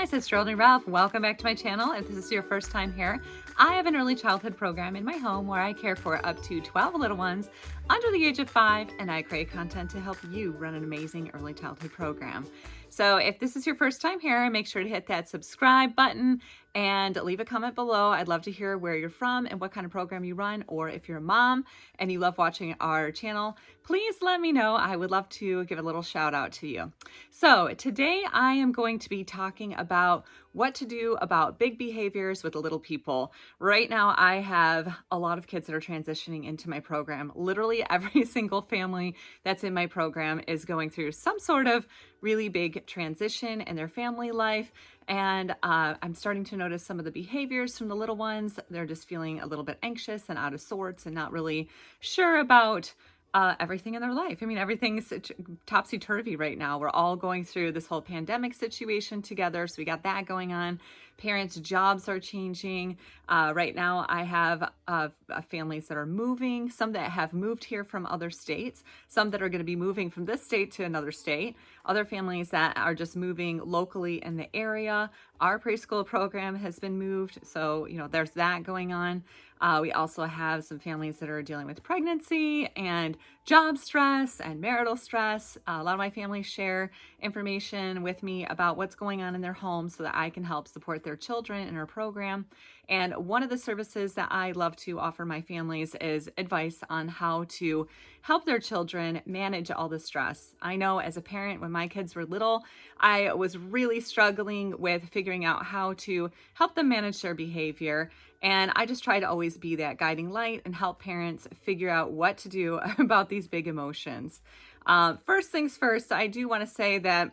my sister Olden Ralph. Welcome back to my channel. If this is your first time here, I have an early childhood program in my home where I care for up to 12 little ones under the age of 5, and I create content to help you run an amazing early childhood program. So if this is your first time here, make sure to hit that subscribe button and leave a comment below. I'd love to hear where you're from and what kind of program you run, or if you're a mom and you love watching our channel, please let me know. I would love to give a little shout out to you. So today I am going to be talking about what to do about big behaviors with the little people. Right now I have a lot of kids that are transitioning into my program. Literally every single family that's in my program is going through some sort of really big transition in their family life. And I'm starting to notice some of the behaviors from the little ones. They're just feeling a little bit anxious and out of sorts and not really sure about everything in their life. I mean, everything's topsy-turvy right now. We're all going through this whole pandemic situation together. So we got that going on. Parents' jobs are changing. Right now, I have families that are moving, some that have moved here from other states, some that are going to be moving from this state to another state, other families that are just moving locally in the area. Our preschool program has been moved. So, there's that going on. We also have some families that are dealing with pregnancy and job stress and marital stress. A lot of my families share information with me about what's going on in their homes so that I can help support their children in our program. And one of the services that I love to offer my families is advice on how to help their children manage all the stress. I know as a parent, when my kids were little, I was really struggling with figuring out how to help them manage their behavior. And I just try to always be that guiding light and help parents figure out what to do about these big emotions. First things first, I do want to say that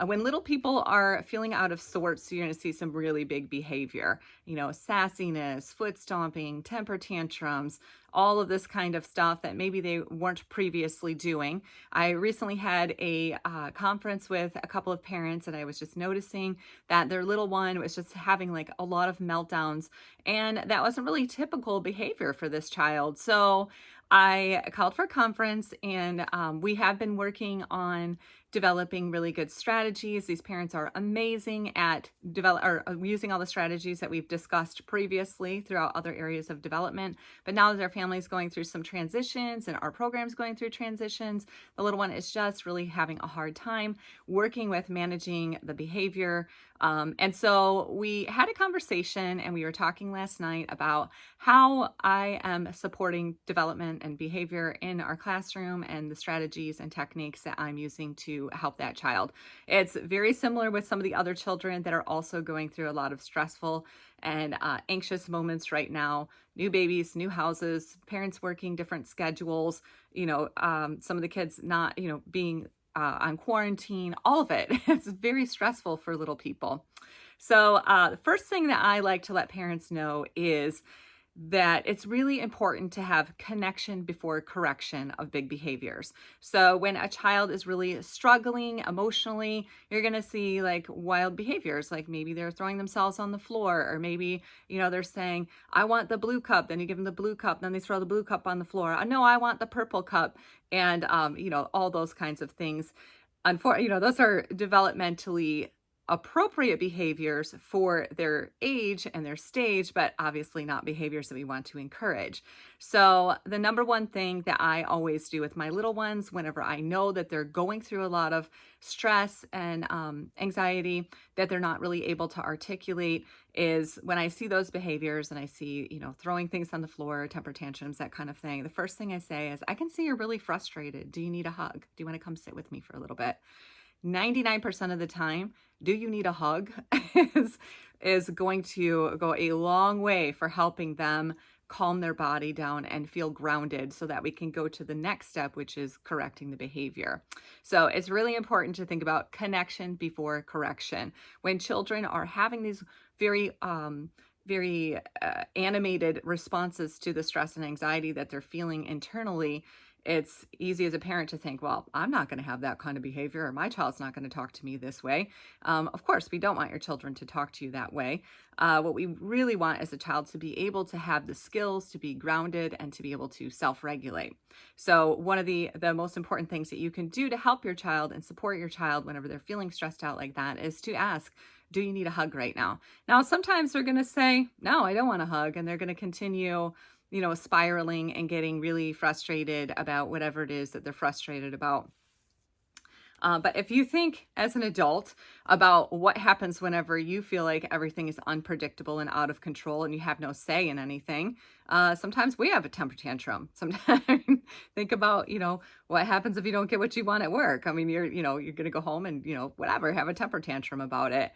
when little people are feeling out of sorts, you're going to see some really big behavior, sassiness, foot stomping, temper tantrums, all of this kind of stuff that maybe they weren't previously doing. I recently had a conference with a couple of parents, and I was just noticing that their little one was just having like a lot of meltdowns, and that wasn't really typical behavior for this child. So I called for a conference, and we have been working on developing really good strategies. These parents are amazing at using all the strategies that we've discussed previously throughout other areas of development. But now that their family's going through some transitions and our program's going through transitions, the little one is just really having a hard time working with managing the behavior. And so we had a conversation, and we were talking last night about how I am supporting development and behavior in our classroom and the strategies and techniques that I'm using to help that child. It's very similar with some of the other children that are also going through a lot of stressful and anxious moments right now. New babies, new houses, parents working different schedules, some of the kids not, being on quarantine, all of it. It's very stressful for little people. So the first thing that I like to let parents know is that it's really important to have connection before correction of big behaviors. So when a child is really struggling emotionally, you're going to see like wild behaviors, like maybe they're throwing themselves on the floor, or maybe, they're saying, I want the blue cup. Then you give them the blue cup, then they throw the blue cup on the floor. No, I want the purple cup. And, all those kinds of things. Unfortunately, those are developmentally appropriate behaviors for their age and their stage, but obviously not behaviors that we want to encourage. So the number one thing that I always do with my little ones, whenever I know that they're going through a lot of stress and anxiety that they're not really able to articulate, is when I see those behaviors and I see, throwing things on the floor, temper tantrums, that kind of thing, the first thing I say is, I can see you're really frustrated. Do you need a hug? Do you want to come sit with me for a little bit? 99% of the time, do you need a hug is going to go a long way for helping them calm their body down and feel grounded so that we can go to the next step, which is correcting the behavior. So it's really important to think about connection before correction. When children are having these very animated responses to the stress and anxiety that they're feeling internally, it's easy as a parent to think, well, I'm not going to have that kind of behavior, or my child's not going to talk to me this way. Of course, we don't want your children to talk to you that way. What we really want is a child to be able to have the skills to be grounded and to be able to self-regulate. So one of the most important things that you can do to help your child and support your child whenever they're feeling stressed out like that is to ask, do you need a hug right now? Now, sometimes they're going to say, no, I don't want a hug. And they're going to continue, spiraling and getting really frustrated about whatever it is that they're frustrated about. But if you think as an adult about what happens whenever you feel like everything is unpredictable and out of control and you have no say in anything, sometimes we have a temper tantrum. Sometimes think about, what happens if you don't get what you want at work. I mean, you're going to go home and, whatever, have a temper tantrum about it.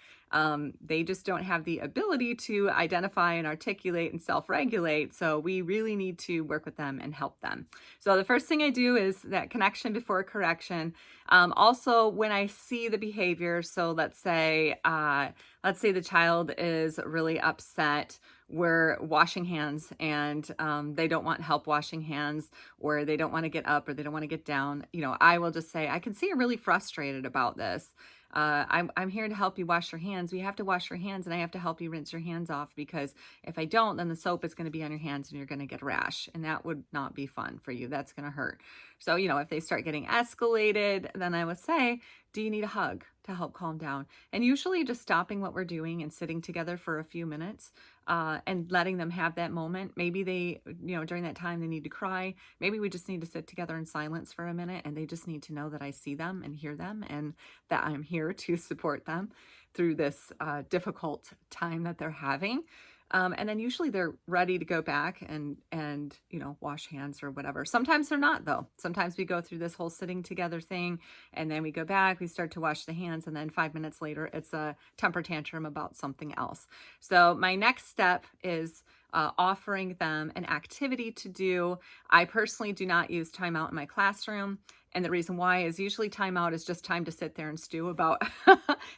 They just don't have the ability to identify and articulate and self-regulate. So we really need to work with them and help them. So the first thing I do is that connection before correction. Also, when I see the behavior, so let's say the child is really upset. We're washing hands and they don't want help washing hands, or they don't want to get up, or they don't want to get down. I will just say, I can see you're really frustrated about this. I'm here to help you wash your hands. We have to wash your hands, and I have to help you rinse your hands off, because if I don't, then the soap is going to be on your hands and you're going to get a rash, and that would not be fun for you. That's going to hurt. So, if they start getting escalated, then I would say, do you need a hug to help calm down? And usually just stopping what we're doing and sitting together for a few minutes and letting them have that moment. Maybe they, during that time they need to cry. Maybe we just need to sit together in silence for a minute, and they just need to know that I see them and hear them, and that I'm here to support them through this difficult time that they're having. And then usually they're ready to go back and wash hands or whatever. Sometimes they're not, though. Sometimes we go through this whole sitting together thing, and then we go back, we start to wash the hands, and then 5 minutes later it's a temper tantrum about something else. So my next step is offering them an activity to do. I personally do not use timeout in my classroom. And the reason why is usually timeout is just time to sit there and stew about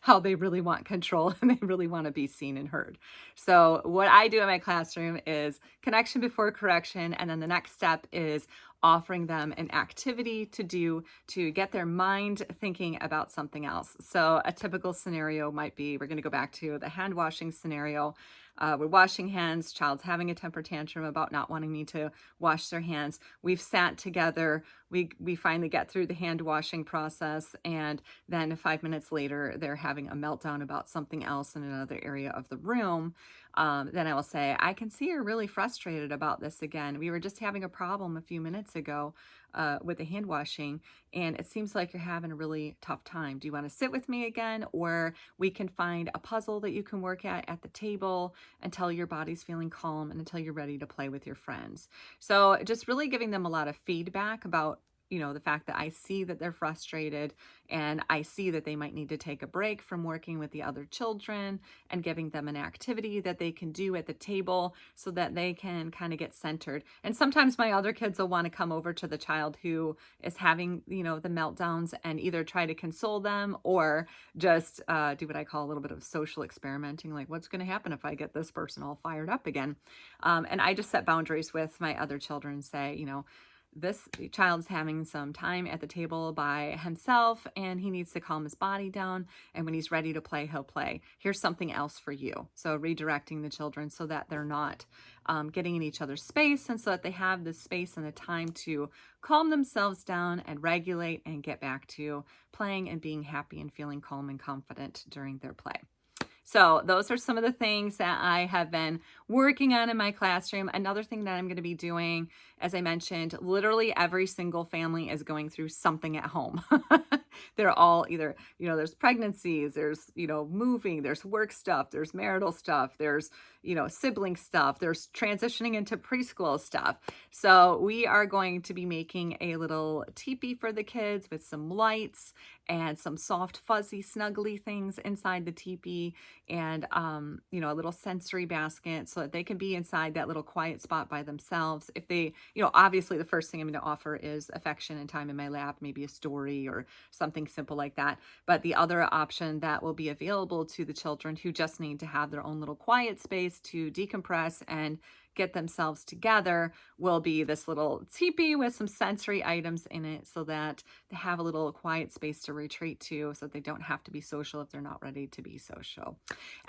how they really want control and they really want to be seen and heard. So what I do in my classroom is connection before correction. And then the next step is offering them an activity to do to get their mind thinking about something else. So a typical scenario might be, we're going to go back to the hand washing scenario. We're washing hands, child's having a temper tantrum about not wanting me to wash their hands. We've sat together, we finally get through the hand washing process, and then 5 minutes later they're having a meltdown about something else in another area of the room. Then I will say, I can see you're really frustrated about this again. We were just having a problem a few minutes ago with the hand washing, and it seems like you're having a really tough time. Do you want to sit with me again, or we can find a puzzle that you can work at the table until your body's feeling calm and until you're ready to play with your friends? So just really giving them a lot of feedback about the fact that I see that they're frustrated, and I see that they might need to take a break from working with the other children, and giving them an activity that they can do at the table so that they can kind of get centered. And sometimes my other kids will want to come over to the child who is having, the meltdowns, and either try to console them or just do what I call a little bit of social experimenting, like, what's going to happen if I get this person all fired up again? And I just set boundaries with my other children and say, this child's having some time at the table by himself, and he needs to calm his body down. And when he's ready to play, he'll play. Here's something else for you. So redirecting the children so that they're not getting in each other's space, and so that they have the space and the time to calm themselves down and regulate and get back to playing and being happy and feeling calm and confident during their play. So those are some of the things that I have been working on in my classroom. Another thing that I'm going to be doing, as I mentioned, literally every single family is going through something at home. They're all either, there's pregnancies, there's, moving, there's work stuff, there's marital stuff, there's, sibling stuff, there's transitioning into preschool stuff. So we are going to be making a little teepee for the kids with some lights and some soft, fuzzy, snuggly things inside the teepee, and a little sensory basket so that they can be inside that little quiet spot by themselves. If they, obviously the first thing I'm going to offer is affection and time in my lap, maybe a story or something simple like that. But the other option that will be available to the children who just need to have their own little quiet space to decompress and get themselves together will be this little teepee with some sensory items in it, so that they have a little quiet space to retreat to, so that they don't have to be social if they're not ready to be social.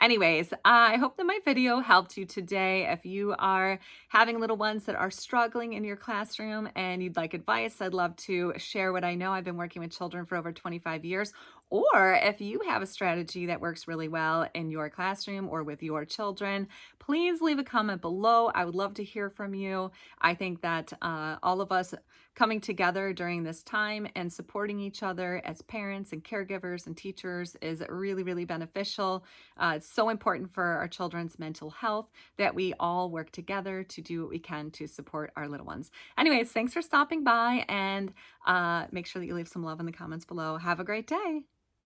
Anyways, I hope that my video helped you today. If you are having little ones that are struggling in your classroom and you'd like advice, I'd love to share what I know. I've been working with children for over 25 years. Or if you have a strategy that works really well in your classroom or with your children, please leave a comment below. I would love to hear from you. I think that all of us coming together during this time and supporting each other as parents and caregivers and teachers is really, really beneficial. It's so important for our children's mental health that we all work together to do what we can to support our little ones. Anyways, thanks for stopping by, and make sure that you leave some love in the comments below. Have a great day.